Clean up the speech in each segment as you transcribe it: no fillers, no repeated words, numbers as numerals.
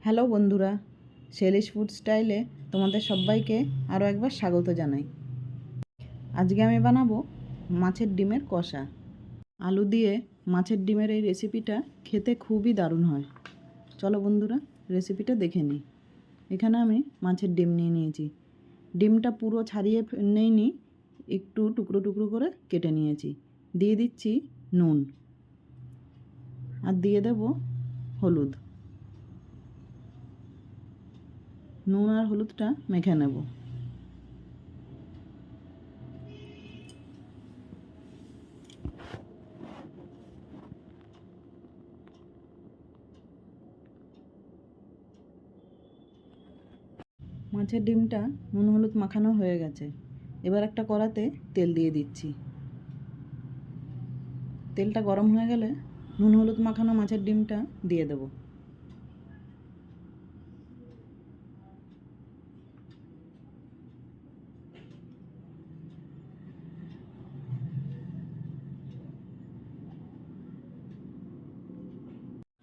Hello বন্ধুরা, শেলিশ food স্টাইলে তোমাদের সবাইকে আরও একবার স্বাগত জানাই। আজকে আমি বানাবো মাছের ডিমের কষা। আলু দিয়ে মাছের ডিমের এই রেসিপিটা খেতে খুবই দারুণ হয়। চলো বন্ধুরা, রেসিপিটা দেখে নিই। এখানে আমি মাছের ডিম নিয়ে নিয়েছি। ডিমটা পুরো ছাড়িয়ে নেইনি, একটু টুকরো টুকরো করে কেটে নিয়েছি। দিয়ে দিচ্ছি নুন, আর দিয়ে দেব হলুদ। নুন আর হলুদটা মেখে নেব। মাছের ডিমটা নুন হলুদ মাখানো হয়ে গেছে। এবার একটা কড়াতে তেল দিয়ে দিচ্ছি। তেলটা গরম হয়ে গেলে নুন হলুদ মাখানো মাছের ডিমটা দিয়ে দেব।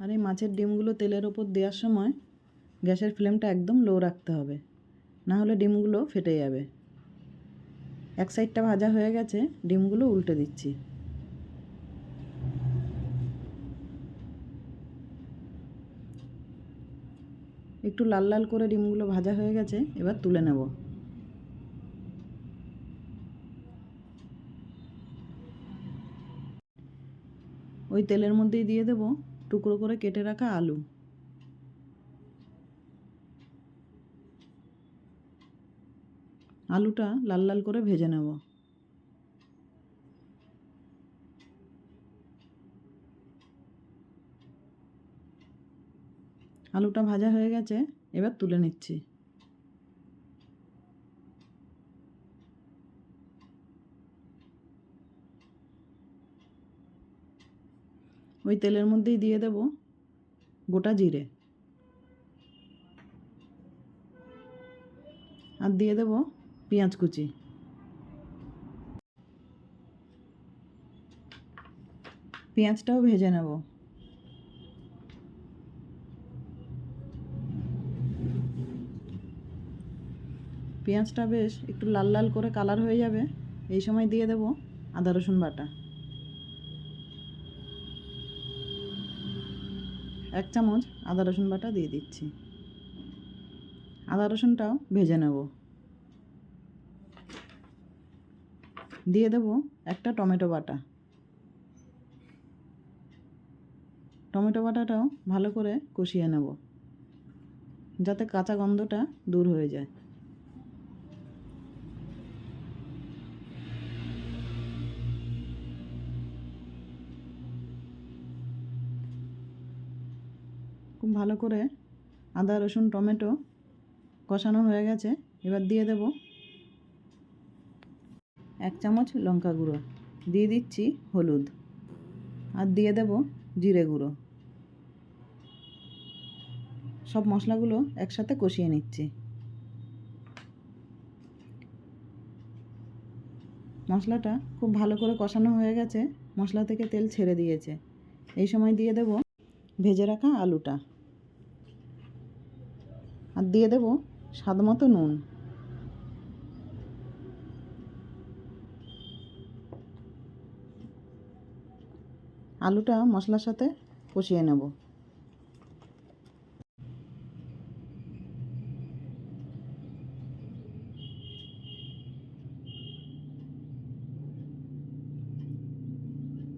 আর এই মাছের ডিমগুলো তেলের ওপর দেওয়ার সময় গ্যাসের ফ্লেমটা একদম লো রাখতে হবে, না হলে ডিমগুলো ফেটে যাবে। এক সাইডটা ভাজা হয়ে গেছে, ডিমগুলো উল্টে দিচ্ছি। একটু লাল লাল করে ডিমগুলো ভাজা হয়ে গেছে, এবার তুলে নেব। ওই তেলের মধ্যেই দিয়ে দেব টুকরো করে কেটে রাখা আলু। আলুটা লাল লাল করে ভেজে নেব। আলুটা ভাজা হয়ে গেছে, এবার তুলে নিচ্ছি। ওই তেলের মধ্যেই দিয়ে দেব গোটা জিরে, আর দিয়ে দেব পেঁয়াজ কুচি। পেঁয়াজটাও ভেজে নেব। পেঁয়াজটা বেশ একটু লাল লাল করে কালার হয়ে যাবে, এই সময় দিয়ে দেব আদা রসুন বাটা। 1 চামচ আদা রসুন বাটা দিয়ে দিচ্ছি। আদা রসুনটাও ভেজে নেব। দিয়ে দেব একটা টমেটো বাটা। টমেটো বাটাটাও ভালো করে কষিয়ে নেব, যাতে কাঁচা গন্ধটা দূর হয়ে যায়। খুব ভালো করে আদা রসুন টমেটো কষানো হয়ে গেছে, এবার দিয়ে দেব 1 চামচ লঙ্কা গুঁড়ো, দিয়ে দিচ্ছি হলুদ, আর দিয়ে দেব জিরে গুঁড়ো। সব মশলাগুলো একসাথে কষিয়ে নিচ্ছি। মশলাটা খুব ভালো করে কষানো হয়ে গেছে, মশলা থেকে তেল ছেড়ে দিয়েছে। এই সময় দিয়ে দেব ভেজে রাখা আলুটা, আর দিয়ে দেব স্বাদ মতো নুন। আলুটা মশলার সাথে কষিয়ে নেব।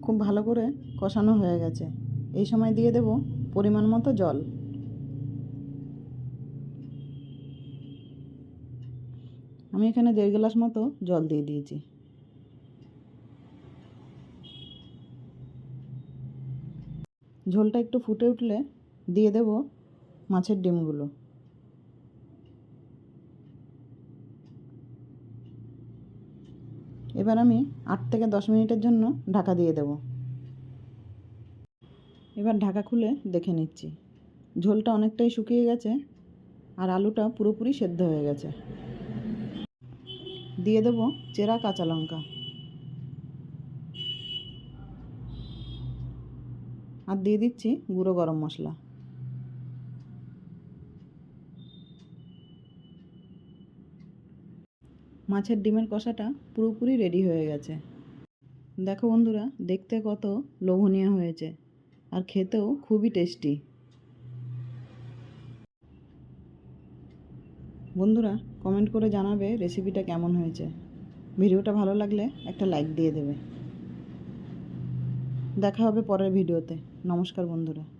খুব ভালো করে কষানো হয়ে গেছে, এই সময় দিয়ে দেব পরিমাণ মতো জল। আমি এখানে 1.5 গ্লাস মতো জল দিয়ে দিয়েছি। ঝোলটা একটু ফুটে উঠলে দিয়ে দেব মাছের ডিমগুলো। এবার আমি 8 থেকে 10 মিনিটের জন্য ঢাকা দিয়ে দেব। এবার ঢাকা খুলে দেখে নিচ্ছি, ঝোলটা অনেকটাই শুকিয়ে গেছে, আর আলুটা পুরোপুরি সেদ্ধ হয়ে গেছে। দিয়ে দেব চেরা কাঁচা লঙ্কা, আর দিয়ে দিচ্ছি গুঁড়ো গরম মশলা। মাছের ডিমের কষাটা পুরোপুরি রেডি হয়ে গেছে। দেখো বন্ধুরা, দেখতে কত লোভনীয় হয়েছে আর খেতেও খুবই টেস্টি। বন্ধুরা, কমেন্ট করে জানাবে রেসিপিটা কেমন হয়েছে। ভিডিওটা ভালো লাগলে একটা লাইক দিয়ে দেবে। দেখা হবে পরের ভিডিওতে। নমস্কার বন্ধুরা।